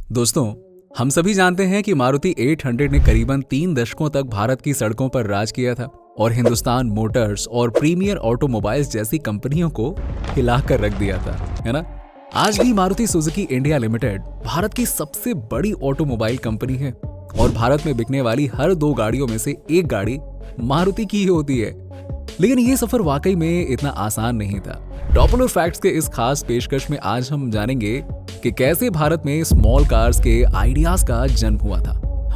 दोस्तों, हम सभी जानते हैं कि मारुति 800 ने करीबन 3 दशकों तक भारत की सड़कों पर राज किया था और हिंदुस्तान मोटर्स और प्रीमियर ऑटोमोबाइल्स जैसी कंपनियों को हिलाकर रख दिया था, है ना? आज भी Maruti Suzuki India limited Bharat की सबसे बड़ी ऑटोमोबाइल कंपनी है और भारत में बिकने वाली हर 2 गाड़ियों में से एक गाड़ी मारुति की ही होती है। लेकिन ये सफर वाकई में इतना आसान नहीं था। पॉपुलर फैक्ट्स के इस खास पेशकश में आज हम जानेंगे कि कैसे भारत में स्मॉल कार्स के आइडियाज का जन्म हुआ था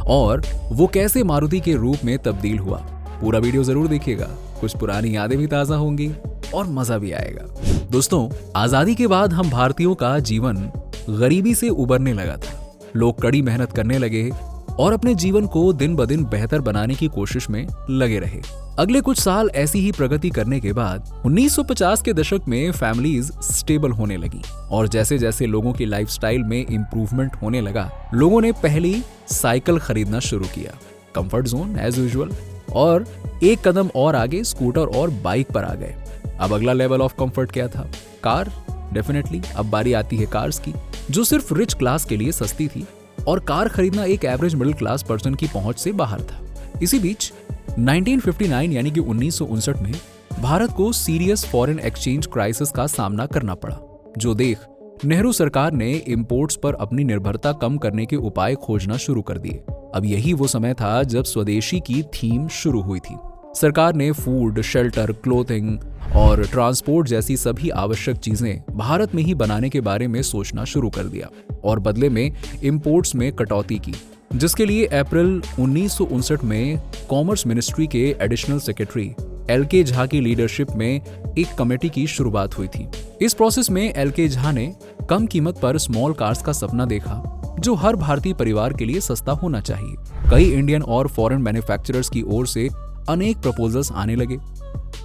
और वो कैसे मारुति के रूप में तब्दील हुआ। पूरा वीडियो जरूर देखिएगा, कुछ पुरानी यादें भी ताजा होंगी और मजा भी आएगा। दोस्तों, आजादी के बाद हम भारतीयों का जीवन गरीबी से उबरने लगा था। लोग कड़ी मेहनत करने लगे और अपने जीवन को दिन ब दिन बेहतर बनाने की कोशिश में लगे रहे। अगले कुछ साल ऐसी ही प्रगति करने के बाद 1950 के दशक में फैमिलीज स्टेबल होने लगी और जैसे जैसे लोगों की लाइफस्टाइल में इंप्रूवमेंट होने लगा, लोगों ने पहली साइकिल खरीदना शुरू किया। कंफर्ट जोन एज यूजुअल, और एक कदम और आगे स्कूटर और बाइक पर आ गए। अब अगला लेवल ऑफ कंफर्ट क्या था? कार। डेफिनेटली अब बारी आती है कार्स की, जो सिर्फ रिच क्लास के लिए सस्ती थी और कार खरीदना एक एवरेज मिडिल क्लास पर्सन की पहुंच से बाहर था। इसी बीच 1959 यानी कि 1959 में भारत को सीरियस फॉरेन एक्सचेंज क्राइसिस का सामना करना पड़ा, जो देख नेहरू सरकार ने इंपोर्ट्स पर अपनी निर्भरता कम करने के उपाय खोजना शुरू कर दिए। अब यही वो समय था जब स्वदेशी की थीम शुरू हुई थी। सरकार ने फूड, शेल्टर, क्लोथिंग और ट्रांसपोर्ट जैसी सभी आवश्यक चीजें भारत में ही बनाने के बारे में सोचना शुरू कर दिया और बदले में इंपोर्ट्स में कटौती की, जिसके लिए अप्रैल 1959 में कॉमर्स मिनिस्ट्री के एडिशनल सेक्रेटरी एल.के. झा की लीडरशिप में एक कमेटी की शुरुआत हुई थी। इस प्रोसेस में एल.के. झा ने कम कीमत पर स्मॉल कार्स का सपना देखा, जो हर भारतीय परिवार के लिए सस्ता होना चाहिए। कई इंडियन और फॉरेन मैन्युफैक्चरर्स की ओर से अनेक प्रपोजल्स आने लगे।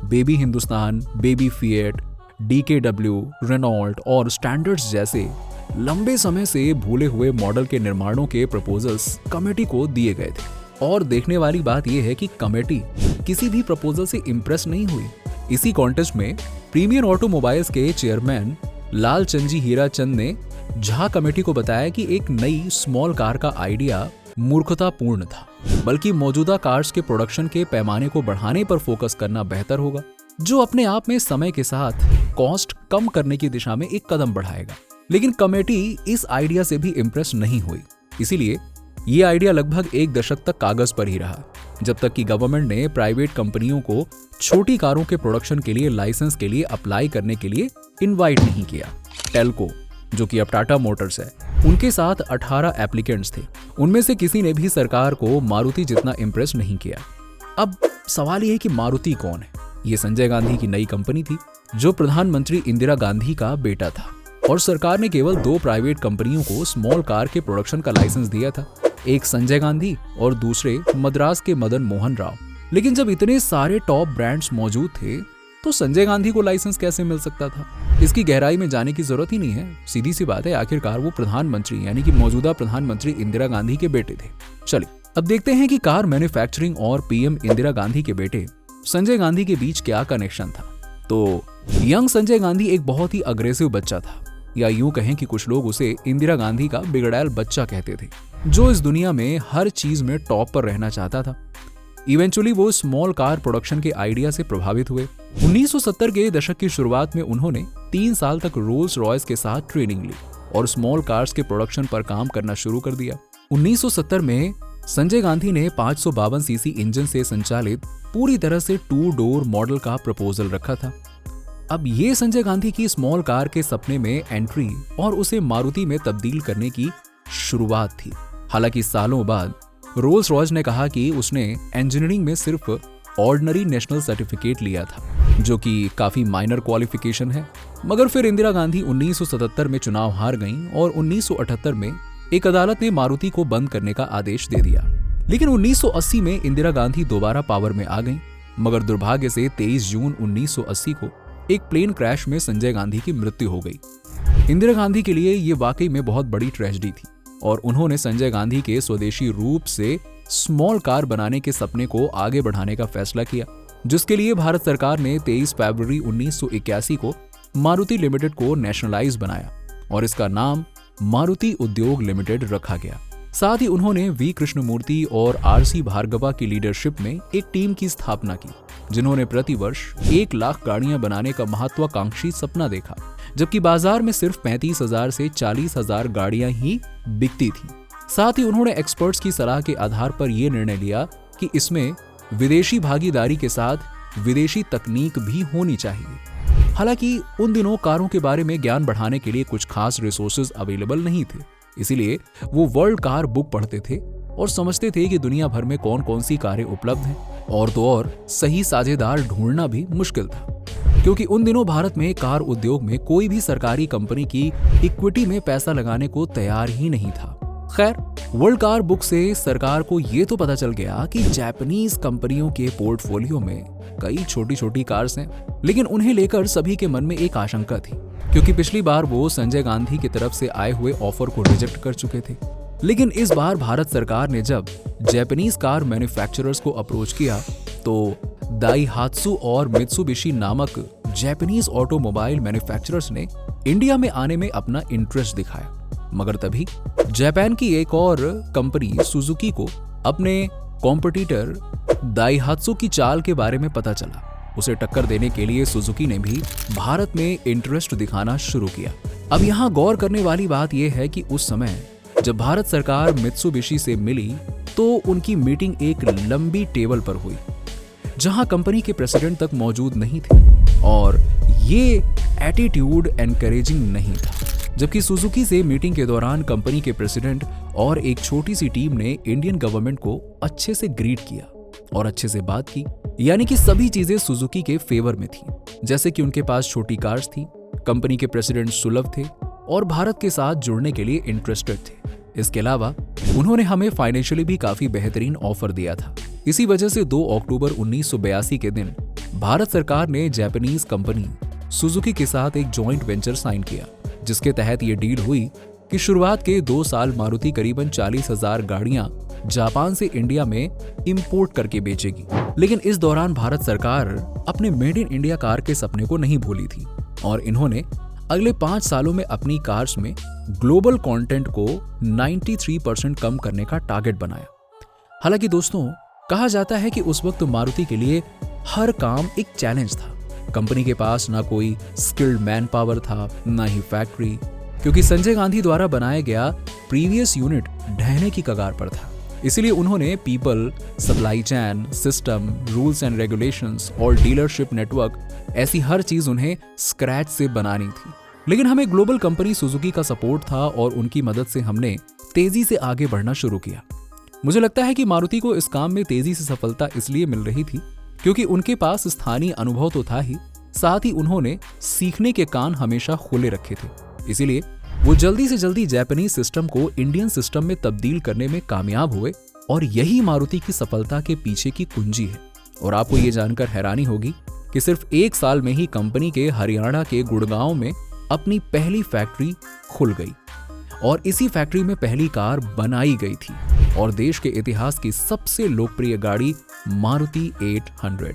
Baby Hindustan, baby Fiat, DKW, Renault और स्टैंडर्ड्स जैसे लंबे समय से भूले हुए मॉडल के निर्माणों के प्रपोजल्स कमेटी को दिए गए थे। और देखने वाली बात यह है कि कमेटी किसी भी प्रपोजल से इंप्रेस नहीं हुई। इसी कॉन्टेस्ट में प्रीमियर ऑटोमोबाइल्स के चेयरमैन लालचंजी हीराचंद ने झा कमेटी को बताया कि एक नई स्मॉल कार का आइडिया मूर्खतापूर्ण था, बल्कि मौजूदा कार्स के प्रोडक्शन के पैमाने को बढ़ाने पर फोकस करना बेहतर होगा, जो अपने आप में समय के साथ कॉस्ट कम करने की दिशा में एक कदम बढ़ाएगा। लेकिन कमेटी इस आइडिया से भी इंप्रेस नहीं हुई, इसीलिए ये आइडिया लगभग 1 दशक तक कागज पर ही रहा, जब तक कि गवर्नमेंट ने प्राइवेट कंपनियों को छोटी कारों के प्रोडक्शन के लिए लाइसेंस के लिए अप्लाई करने के लिए इनवाइट नहीं किया। टेल्को, जो कि अब टाटा मोटर्स है, उनके साथ 18 एप्लीकेंट्स थे। उनमें से किसी ने भी सरकार को मारुति जितना इंप्रेस नहीं किया। अब सवाल यह है कि मारुति कौन है? ये संजय गांधी की नई कंपनी थी, जो प्रधानमंत्री इंदिरा गांधी का बेटा था, और सरकार ने केवल 2 प्राइवेट कंपनियों को स्मॉल कार के प्रोडक्शन का लाइसेंस दिया था, एक संजय गांधी और दूसरे मद्रास के मदन मोहन राव। लेकिन जब इतने सारे टॉप ब्रांड्स मौजूद थे, तो संजय गांधी को लाइसेंस कैसे मिल सकता था? इसकी गहराई में जाने की जरूरत ही नहीं है। सीधी सी बात है, आखिरकार वो प्रधानमंत्री यानी कि मौजूदा प्रधानमंत्री इंदिरा गांधी के बेटे थे। चलिए अब देखते हैं कि कार मैन्युफैक्चरिंग और पीएम इंदिरा गांधी के बेटे संजय गांधी के बीच क्या कनेक्शन था। तो यंग संजय गांधी एक बहुत ही अग्रेसिव बच्चा था, या यूं कहें कि कुछ लोग उसे इंदिरा गांधी का बिगड़ैल बच्चा कहते थे, जो इस दुनिया में हर चीज में टॉप पर रहना चाहता था। इवेंचुअली वो स्मॉल कार प्रोडक्शन के आइडिया से प्रभावित हुए। 1970 के दशक की शुरुआत में उन्होंने 3 साल तक रोल्स रॉयस के साथ ट्रेनिंग ली और स्मॉल कार्स के प्रोडक्शन पर काम करना शुरू कर दिया। 1970 में संजय गांधी ने 552 सीसी इंजन से संचालित पूरी तरह से 2 डोर मॉडल का प्रपोजल रखा था। अब ये संजय गांधी की स्मॉल कार के सपने में एंट्री और उसे मारुति में तब्दील करने की शुरुआत थी। हालांकि सालों बाद रोल्स रॉयस ने कहा कि उसने इंजीनियरिंग में सिर्फ ऑर्डिनरी नेशनल सर्टिफिकेट लिया था, जो कि काफी माइनर क्वालिफिकेशन है। मगर फिर इंदिरा गांधी 1977 में चुनाव हार गईं और 1978 में एक अदालत ने मारुति को बंद करने का आदेश दे दिया। लेकिन 1980 में इंदिरा गांधी दोबारा पावर में आ गईं, मगर दुर्भाग्य से 23 जून 1980 को एक प्लेन क्रैश में संजय गांधी की मृत्यु हो गई। इंदिरा गांधी के लिए ये वाकई में बहुत बड़ी ट्रेजेडी थी और उन्होंने संजय गांधी के स्वदेशी रूप से स्मॉल कार बनाने के सपने को आगे बढ़ाने का फैसला किया, जिसके लिए भारत सरकार ने 23 फरवरी 1981 को मारुति लिमिटेड को नेशनलाइज बनाया और इसका नाम मारुति उद्योग लिमिटेड रखा गया। साथ ही उन्होंने वी कृष्णमूर्ति और आरसी भार्गवा की लीडरशिप में एक टीम की स्थापना की, जिन्होंने प्रतिवर्ष 1 लाख गाड़ियां बनाने का महत्वाकांक्षी सपना देखा, जबकि बाजार में सिर्फ 35,000 से 40,000 गाड़ियां ही बिकती थी। साथ ही उन्होंने एक्सपर्ट्स की सलाह के आधार पर यह निर्णय लिया कि इसमें विदेशी भागीदारी के साथ विदेशी तकनीक भी होनी चाहिए। हालांकि उन दिनों कारों के बारे में ज्ञान बढ़ाने के लिए कुछ खास रिसोर्सेज अवेलेबल नहीं थे, इसीलिए वो वर्ल्ड कार बुक पढ़ते थे और समझते थे कि दुनिया भर में कौन कौन सी कारें उपलब्ध हैं, और तो और सही साझेदार ढूंढना भी मुश्किल था, क्योंकि उन दिनों भारत में कार उद्योग में कोई भी सरकारी कंपनी की इक्विटी में पैसा लगाने को तैयार ही नहीं था। खैर, वर्ल्ड कार बुक से सरकार को ये तो पता चल गया कि जापानीज कंपनियों के पोर्टफोलियो में कई छोटी छोटी कार्स हैं, लेकिन उन्हें लेकर सभी के मन में एक आशंका थी, क्योंकि पिछली बार वो संजय गांधी की तरफ से आए हुए ऑफर को रिजेक्ट कर चुके थे। लेकिन इस बार भारत सरकार ने जब जापानीज कार मैन्युफैक्चरर्स को अप्रोच किया तो दाइहात्सु और मित्सुबिशी नामक जापानीज ऑटोमोबाइल मैन्युफैक्चरर्स ने इंडिया में आने में अपना इंटरेस्ट दिखाया। मगर तभी जापान की एक और कंपनी सुजुकी को अपने कॉम्पिटिटर दाइहात्सु की चाल के बारे में पता चला। उसे टक्कर देने के लिए सुजुकी ने भी भारत में इंटरेस्ट दिखाना शुरू किया। अब यहाँ गौर करने वाली बात यह है कि उस समय जब भारत सरकार मित्सुबिशी से मिली तो उनकी मीटिंग एक लंबी टेबल पर हुई, जहां कंपनी के प्रेसिडेंट तक मौजूद नहीं थे, और ये एटीट्यूड एनकरेजिंग नहीं था। जबकि सुजुकी से मीटिंग के दौरान कंपनी के प्रेसिडेंट और एक छोटी सी टीम ने इंडियन गवर्नमेंट को अच्छे से ग्रीट किया और अच्छे से बात की, यानी कि सभी चीजें सुजुकी के फेवर में थी। जैसे कि उनके पास छोटी कार्स थी, कंपनी के प्रेसिडेंट सुलभ थे और भारत के साथ जुड़ने के लिए इंटरेस्टेड थे। इसके अलावा उन्होंने हमें फाइनेंशियली भी काफी बेहतरीन ऑफर दिया था। इसी वजह से 2 अक्टूबर 1982 के दिन भारत सरकार ने जापानीज कंपनी सुजुकी के साथ एक जॉइंट वेंचर साइन किया, जिसके तहत ये डील हुई कि शुरुआत के 2 साल मारुति करीबन 40,000 गाड़ियां जापान से इंडिया में इंपोर्ट करके बेचेगी। लेकिन इस दौरान भारत सरकार अपने मेड इन इंडिया कार के सपने को नहीं भूली थी और इन्होंने अगले 5 सालों में अपनी कार्स में ग्लोबल कंटेंट को 93% कम करने का टारगेट बनाया। हालांकि दोस्तों, कहा जाता है कि उस वक्त मारुति के लिए हर काम एक चैलेंज था। कंपनी के पास ना कोई स्किल्ड मैन पावर था, ना ही फैक्ट्री, क्योंकि संजय गांधी द्वारा बनाया गया प्रीवियस यूनिट ढहने की कगार पर था। इसीलिए उन्होंने people, supply chain, system, rules and regulations और डीलरशिप नेटवर्क, ऐसी हर चीज उन्हें स्क्रैच से बनानी थी। लेकिन हमें ग्लोबल कंपनी सुजुकी का सपोर्ट था और उनकी मदद से हमने तेजी से आगे बढ़ना शुरू किया। मुझे लगता है कि मारुति को इस काम में तेजी से सफलता इसलिए मिल रही थी क्योंकि उनके पास स्थानीय अनुभव तो था ही, साथ ही उन्होंने सीखने के कान हमेशा खुले रखे थे। इसीलिए वो जल्दी से जल्दी जापानीज सिस्टम को इंडियन सिस्टम में तब्दील करने में कामयाब हुए और यही मारुति की सफलता के पीछे की कुंजी है। और आपको ये जानकर हैरानी होगी कि सिर्फ 1 साल में ही कंपनी के हरियाणा के गुड़गांव में अपनी पहली फैक्ट्री खुल गई और इसी फैक्ट्री में पहली कार बनाई गई थी और देश के इतिहास की सबसे लोकप्रिय गाड़ी मारुति 800,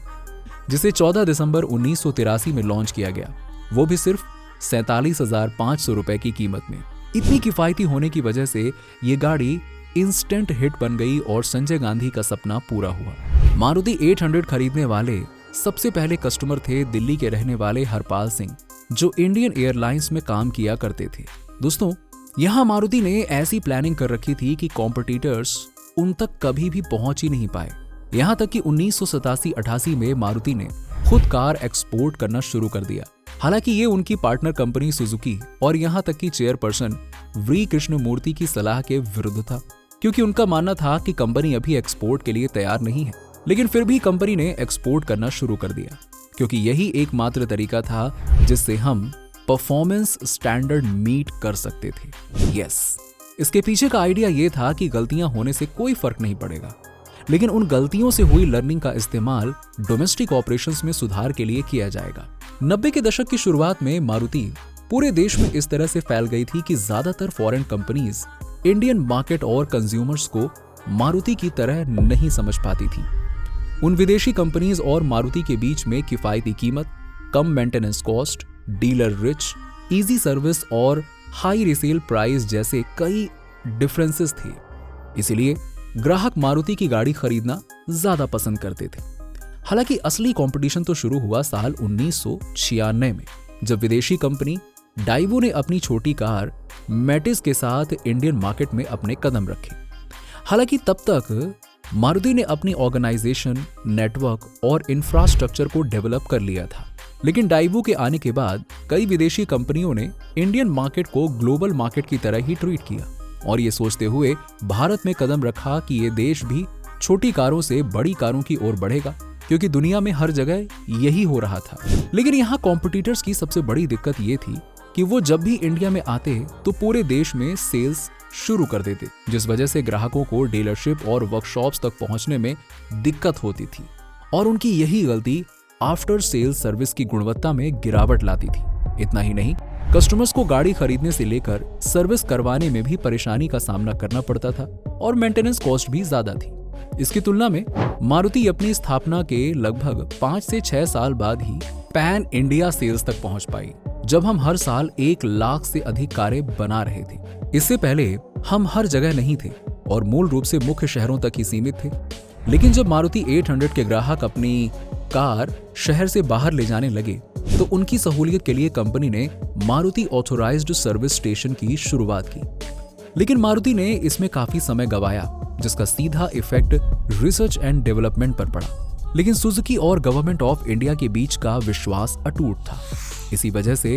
जिसे 14 दिसंबर 1983 में लॉन्च किया गया, वो भी सिर्फ 47,500 रुपए की कीमत में। इतनी किफायती होने की वजह से ये गाड़ी इंस्टेंट हिट बन गई और संजय गांधी का सपना पूरा हुआ। मारुति 800 खरीदने वाले सबसे पहले कस्टमर थे दिल्ली के रहने वाले हरपाल सिंह, जो इंडियन एयरलाइंस में काम किया करते थे। दोस्तों, यहाँ मारुति ने ऐसी प्लानिंग कर रखी थी कि कॉम्पिटिटर्स उन तक कभी भी पहुंच ही नहीं पाए। यहाँ तक कि 1987-88 में मारुति ने खुद कार एक्सपोर्ट करना शुरू कर दिया। हालांकि ये उनकी पार्टनर कंपनी सुजुकी और यहाँ तक कि चेयरपर्सन वी कृष्णमूर्ति की सलाह के विरुद्ध था, क्योंकि उनका मानना था कि कंपनी अभी एक्सपोर्ट के लिए तैयार नहीं है। लेकिन फिर भी कंपनी ने एक्सपोर्ट करना शुरू कर दिया, क्योंकि यही एकमात्र तरीका था जिससे हम परफॉर्मेंस स्टैंडर्ड मीट कर सकते थे। यस, इसके पीछे का आइडिया ये था कि गलतियां होने से कोई फर्क नहीं पड़ेगा, लेकिन उन गलतियों से हुई लर्निंग का इस्तेमाल डोमेस्टिक ऑपरेशंस में सुधार के लिए किया जाएगा। 90 के दशक की शुरुआत में मारुति पूरे देश में इस तरह से फैल गई थी कि ज्यादातर फॉरेन कंपनीज इंडियन मार्केट और कंज्यूमर्स को मारुति की तरह नहीं समझ पाती थी। उन विदेशी कंपनीज और मारुति के बीच में किफायती कीमत, कम maintenance cost, dealer reach, easy service और हाई रिसेल प्राइस जैसे कई डिफरेंसेस थे। इसीलिए ग्राहक मारुति की गाड़ी खरीदना ज्यादा पसंद करते थे। हालांकि असली कंपटीशन तो शुरू हुआ साल 1996 में, जब विदेशी कंपनी डाइवो ने अपनी छोटी कार मेटिस के साथ इंडियन मार्केट में अपने कदम रखे। हालांकि तब तक मारुति ने अपनी ऑर्गेनाइजेशन, नेटवर्क और इंफ्रास्ट्रक्चर को डेवलप कर लिया था। लेकिन डाइवो के आने के बाद कई विदेशी कंपनियों ने इंडियन मार्केट को ग्लोबल मार्केट की तरह ही ट्रीट किया और ये सोचते हुए भारत में कदम रखा कि ये देश भी छोटी कारों से बड़ी कारों की ओर बढ़ेगा, क्योंकि दुनिया में हर जगह यही हो रहा था। लेकिन यहाँ कॉम्पिटिटर्स की सबसे बड़ी दिक्कत ये थी कि वो जब भी इंडिया में आते तो पूरे देश में सेल्स शुरू कर देते, जिस वजह से ग्राहकों को डीलरशिप और वर्कशॉप्स तक पहुंचने में दिक्कत होती थी। और उनकी यही गलती आफ्टर सेल्स सर्विस की गुणवत्ता में गिरावट लाती थी। इतना ही नहीं, कस्टमर्स को गाड़ी खरीदने से लेकर सर्विस करवाने में भी परेशानी का सामना करना पड़ता था और मेंटेनेंस कॉस्ट भी ज्यादा थी। इसकी तुलना में मारुति अपनी स्थापना के लगभग 5 से 6 साल बाद ही पैन इंडिया सेल्स तक पहुंच पाई, जब हम हर साल 1 लाख से अधिक कारें बना रहे थे। इससे पहले हम हर जगह नहीं थे और मूल रूप से मुख्य शहरों तक ही सीमित थे। लेकिन जब मारुति 800 के ग्राहक अपनी कार शहर से बाहर ले जाने लगे तो उनकी सहूलियत के लिए कंपनी ने मारुति ऑथोराइज्ड सर्विस स्टेशन की शुरुआत की। लेकिन मारुति ने इसमें काफी समय गंवाया, जिसका सीधा इफेक्ट रिसर्च एंड डेवलपमेंट पर पड़ा। लेकिन सुजुकी और गवर्नमेंट ऑफ इंडिया के बीच का विश्वास अटूट था। इसी वजह से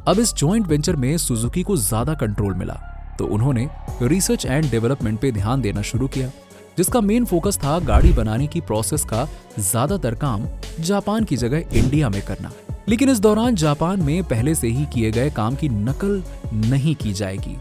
अब इस जॉइंट वेंचर में सुजुकी को ज्यादा कंट्रोल मिला, तो उन्होंने रिसर्च एंड डेवलपमेंट पे ध्यान देना शुरू किया, जिसका मेन फोकस था गाड़ी बनाने की प्रोसेस का ज्यादातर काम जापान की जगह इंडिया में करना। लेकिन इस दौरान जापान में पहले से ही किए गए काम की नकल नहीं की जाएगी।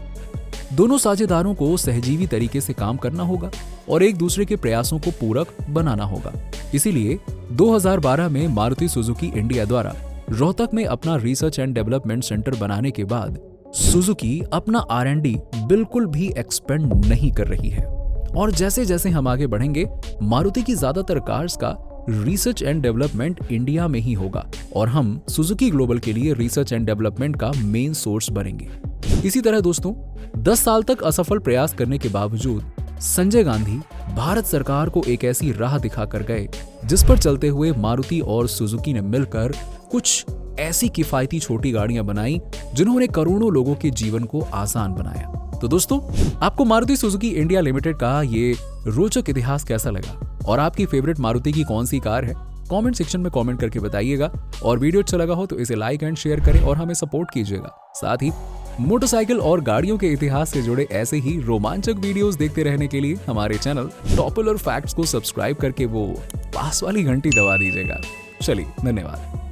दोनों साझेदारों को सहजीवी तरीके से काम करना होगा और एक दूसरे के प्रयासों को पूरक बनाना होगा। इसीलिए 2012 में मारुति सुजुकी इंडिया द्वारा रोहतक में अपना रिसर्च एंड डेवलपमेंट सेंटर बनाने के बाद सुजुकी अपना R&D बिल्कुल भी एक्सपेंड नहीं कर रही है। और जैसे जैसे हम आगे बढ़ेंगे, मारुति की ज्यादातर कार्स का रिसर्च एंड डेवलपमेंट इंडिया में ही होगा और हम सुजुकी ग्लोबल के लिए रिसर्च एंड डेवलपमेंट का मेन सोर्स बनेंगे। इसी तरह दोस्तों, 10 साल तक असफल प्रयास करने के बावजूद संजय गांधी भारत सरकार को एक ऐसी राह दिखाकर गए जिस पर चलते हुए मारुति और सुजुकी ने मिलकर कुछ ऐसी किफायती छोटी गाड़ियां बनाई जिन्होंने करोड़ों लोगों के जीवन को आसान बनाया। तो दोस्तों, आपको मारुति सुजुकी इंडिया लिमिटेड का ये रोचक इतिहास कैसा लगा और आपकी फेवरेट मारुति की कौन सी कार है? कमेंट सेक्शन में कमेंट करके बताइएगा। और वीडियो अच्छा लगा हो तो इसे लाइक एंड शेयर करें और हमें सपोर्ट कीजिएगा। साथ ही मोटरसाइकिल और गाड़ियों के इतिहास से जुड़े ऐसे ही रोमांचक वीडियोस देखते रहने के लिए हमारे चैनल पॉपुलर फैक्ट्स को सब्सक्राइब करके वो पास वाली घंटी दबा दीजिएगा। चलिए, धन्यवाद।